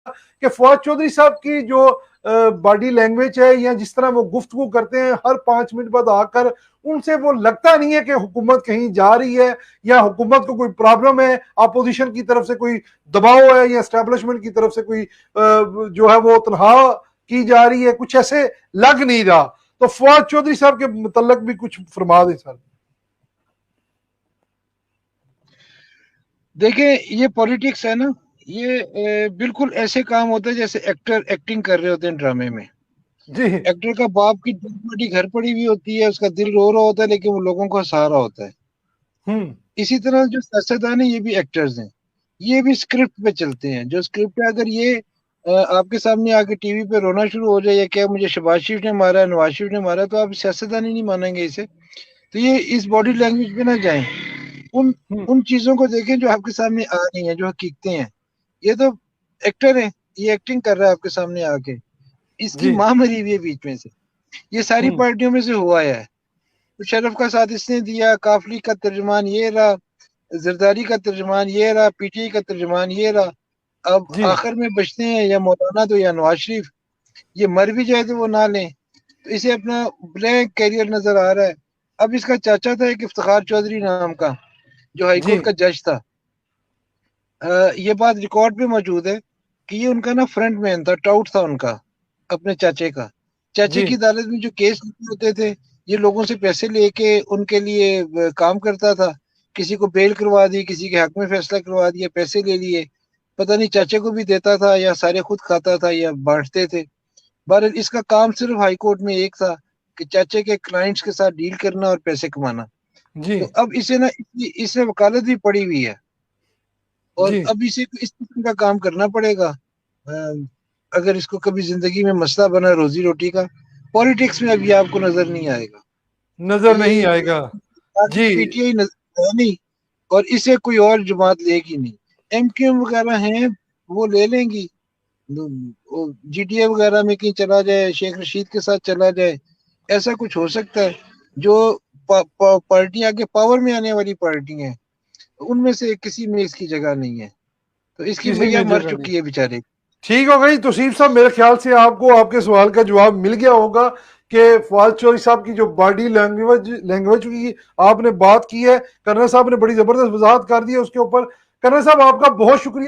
कि फवाद चौधरी साहब की जो बॉडी लैंग्वेज है या जिस तरह वो गुफ्तगू करते हैं हर 5 मिनट बाद आकर, उनसे वो लगता नहीं है कि हुकूमत कहीं जा रही है या हुकूमत को कोई प्रॉब्लम है, अपोजिशन की तरफ से कोई दबाव है या एस्टेब्लिशमेंट की तरफ से कोई जो है वो तनहा की जा रही है, कुछ ऐसे लग नहीं रहा। तो फवाद चौधरी साहब के मुतल्लक भी कुछ फरमा दें सर। देखिए, ये पॉलिटिक्स है ना, ये बिल्कुल ऐसे काम होता है जैसे एक्टर एक्टिंग कर रहे होते हैं ड्रामे में। जी। एक्टर का बाप की डेड बॉडी घर पड़ी हुई होती है, उसका दिल रो रहा होता है, लेकिन वो लोगों को हंसा रहा होता है। हम्म। इसी तरह जो सियासतदान है, ये भी एक्टर्स हैं। ये भी स्क्रिप्ट पे चलते हैं। जो स्क्रिप्ट है, अगर ये आपके सामने आके टीवी पे रोना शुरू हो जाए, या क्या मुझे शहबाज शरीफ ने मारा, नवाज शरीफ ने मारा, तो आप सियासतदान ही नहीं मानेंगे इसे। तो ये इस बॉडी लैंग्वेज पे ना जाएं। उन हम्म। उन चीजों को देखें जो आपके सामने आ रही हैं, जो हकीकतें हैं। ये तो एक्टर है, ये एक्टिंग कर रहा है आपके सामने आके। इसकी जी। माँ मरी हुई है बीच में से। ये सारी हम्म। पार्टियों में से हुआ है। तो शरफ का साथ इसने दिया, काफली का तर्जमान ये रहा, जरदारी का तर्जमान ये रहा, पीटीआई का तर्जमान ये रहा। अब जी। आखिर में बचते हैं या मौलाना तो या नवाज शरीफ। ये मर भी जाए तो वो ना लें। तो इसे अपना ब्लैक कैरियर नजर आ रहा है। अब इसका चाचा था एक इफ्तिखार चौधरी नाम का, जो जी। हाईकोर्ट का जज था। ये बात रिकॉर्ड पे मौजूद है कि ये उनका ना फ्रंट मैन था, टाउट था उनका, अपने चाचे का। चाचे जी। की अदालत में जो केस होते थे, ये लोगों से पैसे लेके उनके लिए काम करता था। किसी को बेल करवा दी, किसी के हक में फैसला करवा दिया, पैसे ले लिए। पता नहीं चाचे को भी देता था या सारे खुद खाता था या बांटते थे। बहरहाल इसका काम सिर्फ हाई कोर्ट में एक था कि चाचे के क्लाइंट्स के साथ डील करना और पैसे कमाना। जी। तो अब इसे ना इसे वकालत भी पड़ी हुई है, और जी। अब इसे इस किस्म का काम करना पड़ेगा। अगर इसको कभी जिंदगी में मसला बना रोजी रोटी का, पॉलिटिक्स में अभी आपको नजर नहीं आएगा। नजर नहीं ये आएगा। जी। पीटीआई नजर है नहीं, और इसे कोई और जमात लेगी नहीं। एमक्यूएम वगैरह हैं, वो ले लेंगी। जीटीए वगैरह में कहीं चला जाए, शेख रशीद के साथ चला जाए, ऐसा कुछ हो सकता है। जो पार्टियां आगे पावर में आने वाली पार्टी हैं, उनमें से किसी में इसकी जगह नहीं है। तो इसकी किसी मैया में मर जगह नहीं। चुकी है बेचारे। ठीक हो गई तौसीफ साहब, मेरे ख्याल से आपको आपके सवाल का जवाब मिल गया होगा कि फवाद चौधरी साहब की जो बॉडी लैंग्वेज लैंग्वेज की आपने बात की है, कर्नल साहब ने बड़ी जबरदस्त वजाहत कर दी है उसके ऊपर। कर्नल साहब आपका बहुत शुक्रिया।